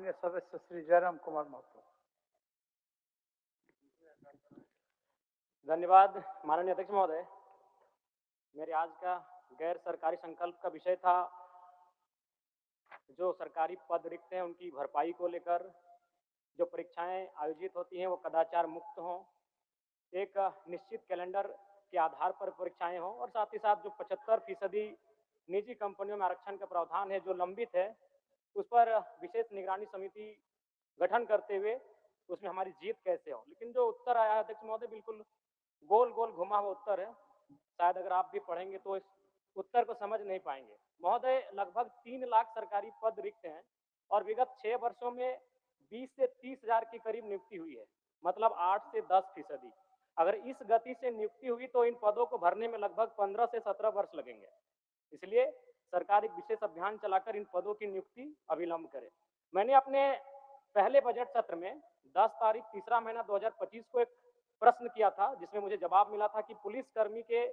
माननीय सदस्य श्री जयराम कुमार महतो। धन्यवाद माननीय अध्यक्ष महोदय। मेरे आज का गैर सरकारी संकल्प का विषय था जो सरकारी पद रिक्त हैं उनकी भरपाई को लेकर। जो परीक्षाएं आयोजित होती हैं वो कदाचार मुक्त हों, एक निश्चित कैलेंडर के आधार पर परीक्षाएं हों और साथ ही साथ जो 75% निजी कंपनियों में आरक्षण का प्रावधान है जो लंबित है उस पर विशेष निगरानी समिति गठन करते हुए उसमें हमारी जीत कैसे हो। लेकिन जो उत्तर आया है अध्यक्ष महोदय बिल्कुल गोल गोल घुमा हुआ उत्तर है। शायद अगर आप भी पढ़ेंगे तो इस उत्तर को समझ नहीं पाएंगे। महोदय लगभग 3 लाख सरकारी पद रिक्त हैं और विगत 6 वर्षों में 20 से 30 हजार के करीब नियुक्ति हुई है, मतलब 8 से 10%। अगर इस गति से नियुक्ति हुई तो इन पदों को भरने में लगभग 15 से 17 वर्ष लगेंगे। इसलिए सरकार एक विशेष अभियान चलाकर इन पदों की नियुक्ति अविलंब करे। मैंने अपने पहले बजट सत्र में 10 तारीख तीसरा महीना 2025 को एक प्रश्न किया था जिसमें मुझे जवाब मिला था कि पुलिस कर्मी के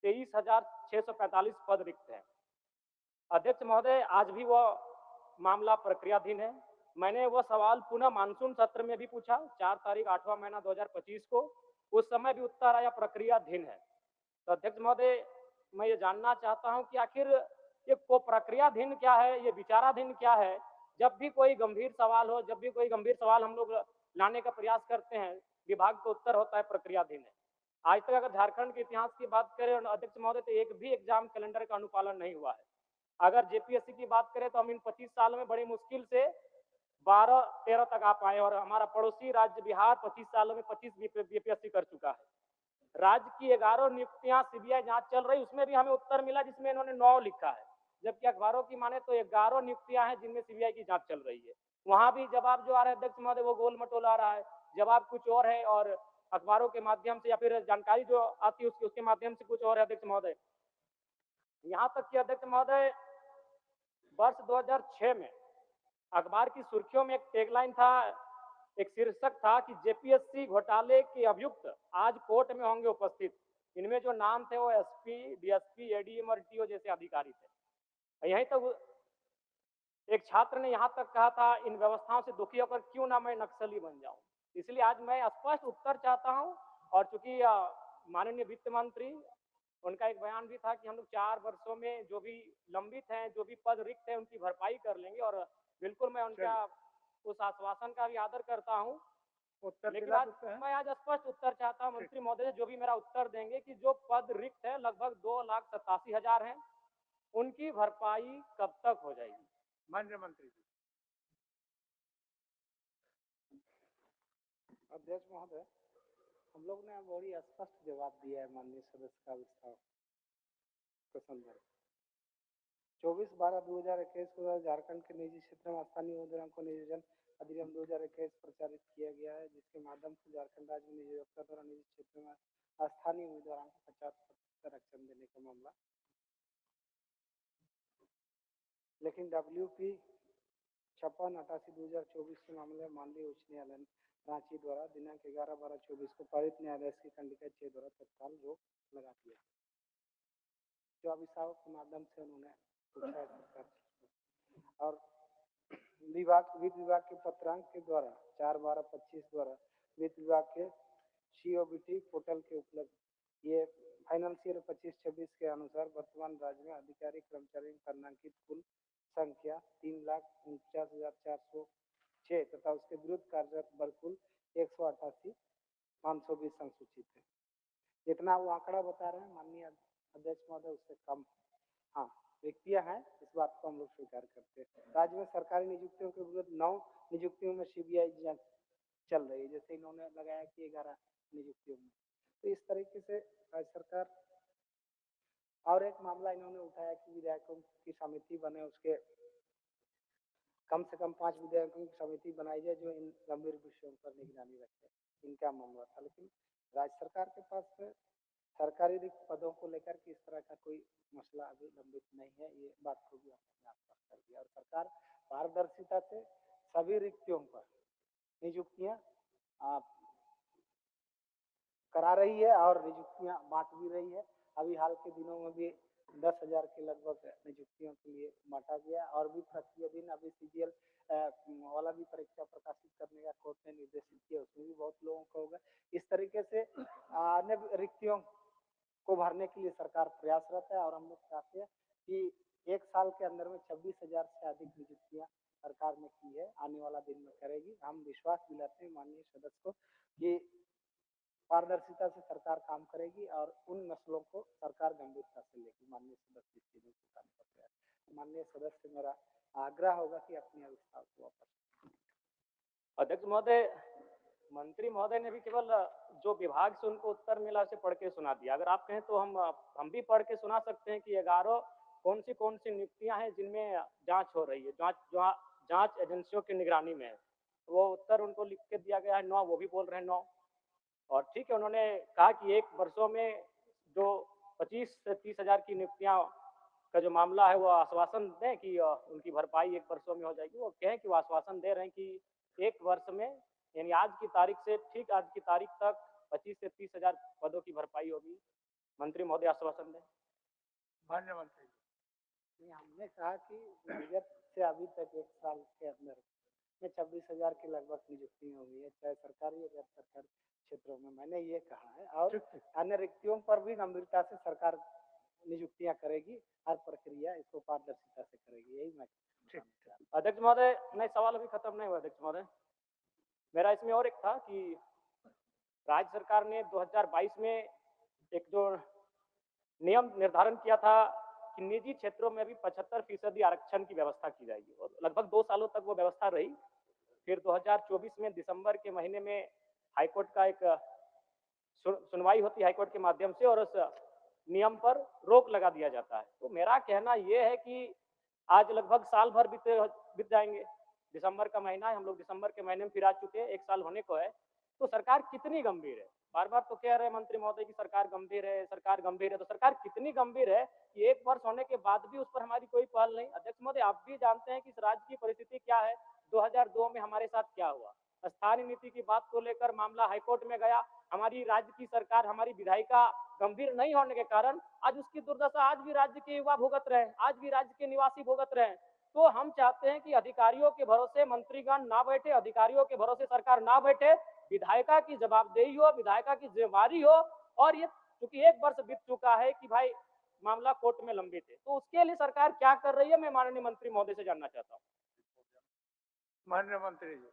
23,645 पद रिक्त हैं। अध्यक्ष महोदय आज भी वह मामला प्रक्रियाधीन है। मैंने वह सवाल पुनः मानसून सत्र में भी पूछा 4 तारीख 8वां महीना 2025 को, उस समय भी उत्तर आया प्रक्रियाधीन है। तो अध्यक्ष महोदय मैं ये जानना चाहता हूं कि आखिर ये प्रक्रियाधीन क्या है, ये विचाराधीन क्या है। जब भी कोई गंभीर सवाल हो, जब भी कोई गंभीर सवाल हम लोग लाने का प्रयास करते हैं विभाग का उत्तर होता है प्रक्रियाधीन है। आज तक अगर झारखंड के इतिहास की बात करें अध्यक्ष महोदय तो एक भी एग्जाम कैलेंडर का अनुपालन नहीं हुआ है। अगर जेपीएससी की बात करें तो हम इन 25 सालों में बड़ी मुश्किल से 12-13 तक आ पाए और हमारा पड़ोसी राज्य बिहार 25 सालों में 25 बीपीएससी कर चुका है। राज्य की 11 नियुक्तियां सीबीआई जांच चल रही, उसमें भी हमें उत्तर मिला जिसमें इन्होंने 9 लिखा है, जबकि अखबारों की माने तो 11 नियुक्तियां हैं जिनमें सीबीआई की जांच चल रही है। वहां भी जवाब जो आ रहा है अध्यक्ष महोदय वो गोल मटोल आ रहा है, जवाब कुछ और है और अखबारों के माध्यम से या फिर जानकारी जो आती है उसके माध्यम से कुछ और है। अध्यक्ष महोदय यहाँ तक कि अध्यक्ष महोदय वर्ष 2006 में अखबार की सुर्खियों में एक टैगलाइन था, एक शीर्षक था कि जेपीएससी घोटाले के अभियुक्त आज कोर्ट में होंगे उपस्थित। इनमें जो नाम थे वो एसपी, डीएसपी, एडीएम और टीओ जैसे अधिकारी थे। यहीं तक एक छात्र ने यहाँ तक कहा था इन व्यवस्थाओं से दुखी होकर क्यों ना मैं नक्सली बन जाऊं। इसलिए आज मैं स्पष्ट उत्तर चाहता हूं और चूंकि माननीय वित्त मंत्री उनका एक बयान भी था कि हम लोग 4 वर्षों में जो भी लंबित हैं, जो भी पद रिक्त हैं उनकी भरपाई कर लेंगे और बिल्कुल मैं उनका उस आश्वासन का भी आदर करता हूं। लेकिन आज मैं आज स्पष्ट उत्तर चाहता हूं मंत्री महोदय जो भी मेरा उत्तर देंगे कि जो पद रिक्त है लगभग 2,87,000 हैं, उनकी भरपाई कब तक हो जाएगी। माननीय मंत्री जी। अध्यक्ष महोदय हम लोग ने बड़ी स्पष्ट जवाब दिया है माननीय सदस्य का विस्तार के संदर्भ 24/12/2021 को झारखंड के निजी क्षेत्र में स्थानीय उम्मीदवारों को नियोजन अधिनियम 2021 प्रचारित किया गया है, जिसके माध्यम से झारखंड राज्य में नियोक्ता द्वारा निजी क्षेत्र में स्थानीय उम्मीदवारों को 50% आरक्षण देने का मामला। लेकिन WP 56/88/2024 के मामले में माननीय उच्च न्यायालय रांची द्वारा दिनांक 11/12/24 को पारित न्यायालय की खंडिका 6 द्वारा तत्काल रोक लगा दिया, जो अभिभावक के माध्यम से उन्होंने पूछा है सरकार और वित्त विभाग के पत्रांक के द्वारा 4/12/25 द्वारा वित्त विभाग के COBT पोर्टल के उपलब्ध ये फाइनेंशियल 25-26 के अनुसार वर्तमान राज्य में अधिकारी कर्मचारियों का नामांकित कुल संख्या 3,49,406 तथा उसके विरुद्ध कार्यरत वर्ग कुल 188,520 संसूचित है। जितना वो आंकड़ा बता रहे हैं माननीय अध्यक्ष महोदय उससे कम हाँ व्यक्तियां हैं, इस बात को हम लोग स्वीकार करते हैं। राज्य में सरकारी नियुक्तियों के विरुद्ध 9 नियुक्तियों में सीबीआई जांच चल रही है, जैसे इन्होंने लगाया कि 11 नियुक्तियों में। तो इस तरीके से राज्य सरकार और एक मामला इन्होंने उठाया कि विधायकों की समिति बने, उसके कम से कम 5 विधायकों की समिति बनाई जाए जो इन गंभीर विषयों पर निगरानी रखे, इनका मामला था। लेकिन राज्य सरकार के पास सरकारी रिक्त पदों को लेकर किस तरह का कोई मसला अभी लंबित नहीं है, ये बात को भी हमने स्पष्ट कर दिया और सरकार पारदर्शिता से सभी रिक्तियों पर नियुक्तियां करा रही है और नियुक्तियां बांट भी रही है। अभी हाल के दिनों में भी 10,000 के लगभग नियुक्तियों के लिए बांटा गया और भी प्रक्रियाधीन अभी CGL वाला भी परीक्षा प्रकाशित करने का कोर्ट ने निर्देशित किया, उसमें भी बहुत लोगों को होगा। इस तरीके से अन्य रिक्तियों को भरने के लिए सरकार प्रयासरत है और हम लोग चाहते हैं कि 1 साल के अंदर में 26,000 से अधिक नियुक्तियां सरकार ने की है, आने वाला दिन में करेगी। हम विश्वास दिलाते हैं माननीय सदस्य को कि पारदर्शिता से सरकार काम करेगी और उन मसलों को सरकार गंभीरता से लेगी। माननीय सदस्य इस चीजों को काम कर रहे हैं। माननीय सदस्य से मेरा आग्रह होगा कि अपनी अविश्वास को वापस। अध्यक्ष महोदय, मंत्री महोदय ने भी केवल जो विभाग से उनको उत्तर मिला उसे पढ़ के सुना दिया। अगर आप कहें तो हम भी पढ़ के सुना सकते हैं कि 11 कौन सी नियुक्तियां हैं जिनमें जांच हो रही है, जांच एजेंसियों की निगरानी में है। वो उत्तर उनको लिख के दिया गया है 9, वो भी बोल रहे हैं 9। और ठीक है, उन्होंने कहा कि 1 वर्षों में जो 25 से 30,000 की नियुक्तियां का जो मामला है वो आश्वासन दें कि उनकी भरपाई 1 वर्षों में हो जाएगी। वो कहें कि वो आश्वासन दे रहे हैं कि 1 वर्ष में, यानी आज की तारीख से ठीक आज की तारीख तक 25 से 30,000 पदों की भरपाई होगी। मंत्री महोदय आश्वासन दें। माननीय मंत्री जी। हमने कहा कि विगत से अभी तक 1 साल के अंदर में 26,000 के लगभग नियुक्ति हुई है, चाहे सरकारी या गैर सरकारी क्षेत्रों में। मैंने ये कहा है और अन्य रिक्तियों पर भी गंभीरता से सरकार नियुक्तियां करेगी, हर प्रक्रिया इसको पारदर्शिता से करेगी। यही मैं अध्यक्ष महोदय, नहीं, सवाल अभी खत्म नहीं हुआ अध्यक्ष महोदय। मेरा इसमें और एक था कि राज्य सरकार ने 2022 में एक जो नियम निर्धारण किया था कि निजी क्षेत्रों में भी 75% आरक्षण की व्यवस्था की जाएगी, और लगभग 2 सालों तक वो व्यवस्था रही। फिर 2024 में दिसंबर के महीने में हाईकोर्ट का एक सुनवाई होती है हाईकोर्ट के माध्यम से, और उस नियम पर रोक लगा दिया जाता है। तो मेरा कहना यह है कि आज लगभग साल भर बीत जाएंगे, दिसंबर का महीना है, हम लोग दिसंबर के महीने में फिर आ चुके हैं, 1 साल होने को है। तो सरकार कितनी गंभीर है? बार बार तो कह रहे हैं मंत्री महोदय की सरकार गंभीर है, सरकार गंभीर है। तो सरकार कितनी गंभीर है कि 1 वर्ष होने के बाद भी उस पर हमारी कोई पहल नहीं? अध्यक्ष महोदय, आप भी जानते हैं कि इस राज्य की परिस्थिति क्या है। 2002 में हमारे साथ क्या हुआ, स्थानीय नीति की बात को लेकर मामला हाईकोर्ट में गया। हमारी राज्य की सरकार, हमारी विधायिका गंभीर नहीं होने के कारण आज उसकी दुर्दशा आज भी राज्य के युवा भुगत रहे हैं, आज भी राज्य के निवासी भुगत रहे हैं। तो हम चाहते हैं कि अधिकारियों के भरोसे मंत्रीगण ना बैठे, अधिकारियों के भरोसे सरकार ना बैठे, विधायिका की जवाबदेही हो, विधायिका की जिम्मेवारी हो। और ये चूंकि 1 वर्ष बीत चुका है कि भाई मामला कोर्ट में लंबित है, तो उसके लिए सरकार क्या कर रही है, मैं माननीय मंत्री महोदय से जानना चाहता हूँ। माननीय मंत्री जी।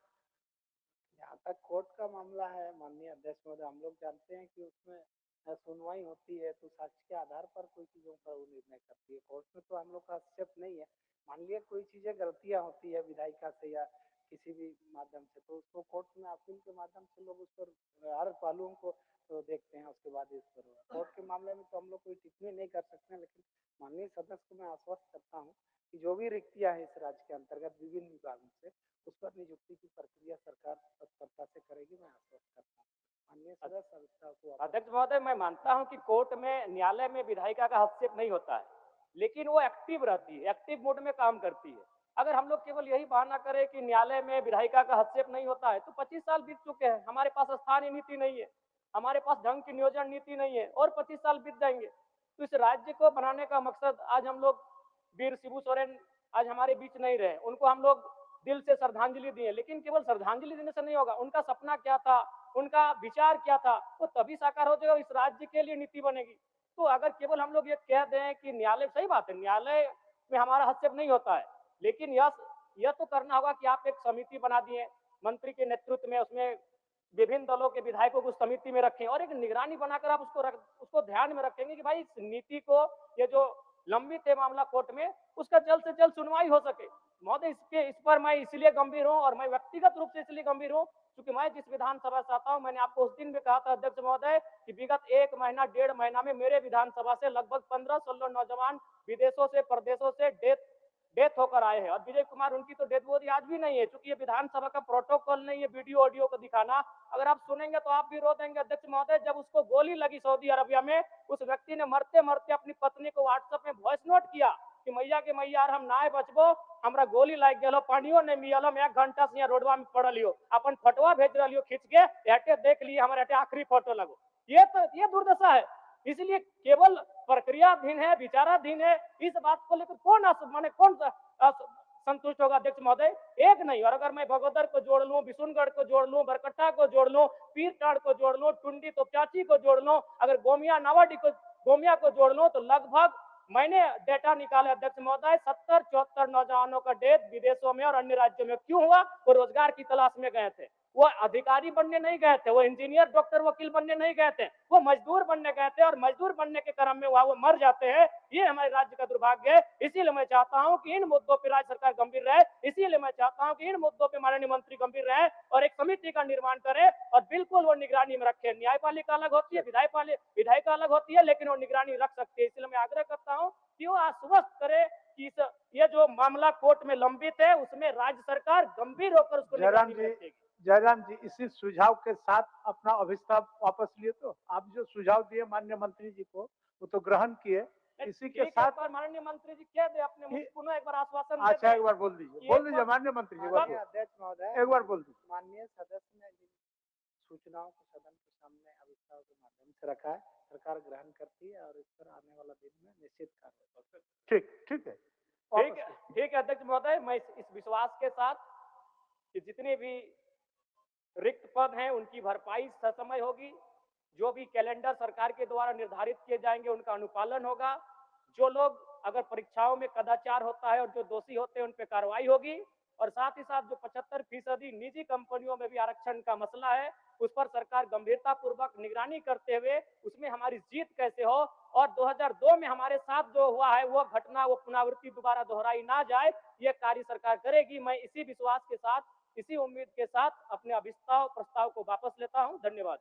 यहाँ तक कोर्ट का मामला है माननीय अध्यक्ष महोदय, हम लोग जानते हैं कि उसमें सुनवाई होती है तो साक्ष्य के आधार पर कोई चीजों पर वो निर्णय करती है। कोर्ट में तो हम लोग का हस्तक्षेप नहीं है। मान लिया कोई चीजें गलतियां होती है विधायिका से या किसी भी माध्यम से, तो उसको कोर्ट में अपील के माध्यम से लोग उस पर हर पहलुओं को तो देखते हैं, उसके बाद इस पर कोर्ट के मामले में तो हम लोग कोई टिप्पणी नहीं कर सकते हैं। लेकिन माननीय सदस्य को मैं आश्वस्त करता हूँ कि जो भी रिक्तियां हैं इस राज्य के अंतर्गत विभिन्न विभागों से, उस पर नियुक्ति की प्रक्रिया सरकार तत्परता से करेगी, मैं आश्वस्त करता हूँ। माननीय सदस्य अध्यक्ष महोदय, मैं मानता हूं कि कोर्ट में, न्यायालय में विधायिका का हस्तक्षेप नहीं होता है, लेकिन वो एक्टिव रहती है, एक्टिव मोड में काम करती है। अगर हम लोग केवल यही बहाना करें कि न्यायालय में विधायिका का हस्तक्षेप नहीं होता है, तो 25 साल बीत चुके हैं, हमारे पास स्थानीय नीति नहीं है, हमारे पास ढंग की नियोजन नीति नहीं है, और 25 साल बीत जाएंगे। तो इस राज्य को बनाने का मकसद, आज हम लोग वीर शिबू सोरेन आज हमारे बीच नहीं रहे, उनको हम लोग दिल से श्रद्धांजलि दिए, लेकिन केवल श्रद्धांजलि देने से नहीं होगा। उनका सपना क्या था, उनका विचार क्या था, वो तभी साकार हो जाएगा, इस राज्य के लिए नीति बनेगी। तो अगर केवल हम लोग ये कह दें कि न्यायालय, सही बात है, न्यायालय में हमारा हस्तक्षेप नहीं होता है, लेकिन यह तो करना होगा कि आप एक समिति बना दिए मंत्री के नेतृत्व में, उसमें विभिन्न दलों के विधायकों को समिति में रखें और एक निगरानी बनाकर आप उसको ध्यान में रखेंगे कि भाई इस नीति को, ये जो लंबित है मामला कोर्ट में, उसका जल्द से जल्द सुनवाई हो सके। महोदय, इस पर मैं इसलिए गंभीर हूं, और मैं व्यक्तिगत रूप से इसलिए गंभीर हूं क्योंकि मैं जिस विधानसभा से आता हूं, मैंने आपको उस दिन भी कहा था अध्यक्ष महोदय कि विगत 1 महीना 1.5 महीना में मेरे विधानसभा से लगभग 15-16 नौजवान विदेशों से, प्रदेशों से डेथ होकर आए हैं, और विजय कुमार उनकी तो डेथ बॉडी आज भी नहीं है, क्योंकि ये विधानसभा का प्रोटोकॉल नहीं है वीडियो ऑडियो को दिखाना। अगर आप सुनेंगे तो आप भी रो देंगे अध्यक्ष महोदय। जब उसको गोली लगी सऊदी अरबिया में, उस व्यक्ति ने मरते मरते अपनी पत्नी को व्हाट्सएप में वॉइस नोट किया कि मैया के मैया हम नाय बचबो, हमरा गोली लाग गेलो, पानियो नहीं मिलल, हम 1 घंटा से यहाँ रोडवा में पड़ल लियो, अपन फोटोआ भेज रही खींच के, एटे देख लिए हमारे एटे आखिरी फोटो लगो। ये दुर्दशा है। इसलिए केवल प्रक्रियाधीन है, विचाराधीन है, इस बात को लेकर कौन संतुष्ट होगा अध्यक्ष महोदय, एक नहीं। और अगर मैं भगोदर को जोड़ लूं, बिशुनगढ़ को जोड़ लूं, बरकट्टा को जोड़ लूं, पीरटाड़ को जोड़ लूं, टुंडी तोप्याची को जोड़ लूं, अगर गोमिया को जोड़ लूं, तो लगभग मैंने डेटा निकाले अध्यक्ष महोदय, 70-74 नौजवानों का डेथ विदेशों में और अन्य राज्यों में क्यों हुआ? वो रोजगार की तलाश में गए थे, वो अधिकारी बनने नहीं गए थे, वो इंजीनियर, डॉक्टर, वकील बनने नहीं गए थे, वो मजदूर बनने गए थे, और मजदूर बनने के क्रम में वहां वो मर जाते हैं। ये हमारे राज्य का दुर्भाग्य है। इसीलिए मैं चाहता हूं कि इन मुद्दों पर राज्य सरकार गंभीर रहे, इसीलिए मैं चाहता हूं कि इन मुद्दों पर माननीय मंत्री गंभीर रहे और एक समिति का निर्माण करे और बिल्कुल वो निगरानी में रखे। न्यायपालिका अलग होती है, विधायिका अलग होती है, लेकिन वो निगरानी रख सकती है। इसलिए मैं आग्रह करता हूं कि वो आश्वस्त करे कि ये जो मामला कोर्ट में लंबित है उसमें राज्य सरकार गंभीर होकर उसको निगरानी में रखेगी। जयराम जी, इसी सुझाव के साथ अपना अभिस्ताव वापस लिए। तो आप जो सुझाव दिए माननीय मंत्री जी को वो तो ग्रहण किए, इसी के साथ माननीय मंत्री जी कह दे अपने मुझे पुनः एक बार आश्वासन। अच्छा, एक बार बोल दीजिए माननीय मंत्री जी, अध्यक्ष महोदय, एक बार बोल दीजिए। माननीय सदस्य ने जिन सूचनाओं को सदन के सामने अभिस्ताव के माध्यम से रखा है, सरकार ग्रहण करती है और इस पर आने वाला दिन में निश्चित कार्रवाई। ठीक है अध्यक्ष महोदय, मैं इस विश्वास के साथ कि जितने भी रिक्त पद हैं उनकी भरपाई ससमय होगी, जो भी कैलेंडर सरकार के द्वारा निर्धारित किए जाएंगे उनका अनुपालन होगा, जो लोग अगर परीक्षाओं में कदाचार होता है और जो दोषी होते हैं उन पर कार्रवाई होगी, और साथ ही साथ जो 75% निजी कंपनियों में भी आरक्षण का मसला है उस पर सरकार गंभीरता पूर्वक निगरानी करते हुए उसमें हमारी जीत कैसे हो और 2002 में हमारे साथ जो हुआ है वो घटना, वो पुनरावृत्ति दोबारा दोहराई ना जाए, ये कार्य सरकार करेगी। मैं इसी विश्वास के साथ, इसी उम्मीद के साथ अपने अभिस्ताव प्रस्ताव को वापस लेता हूं। धन्यवाद।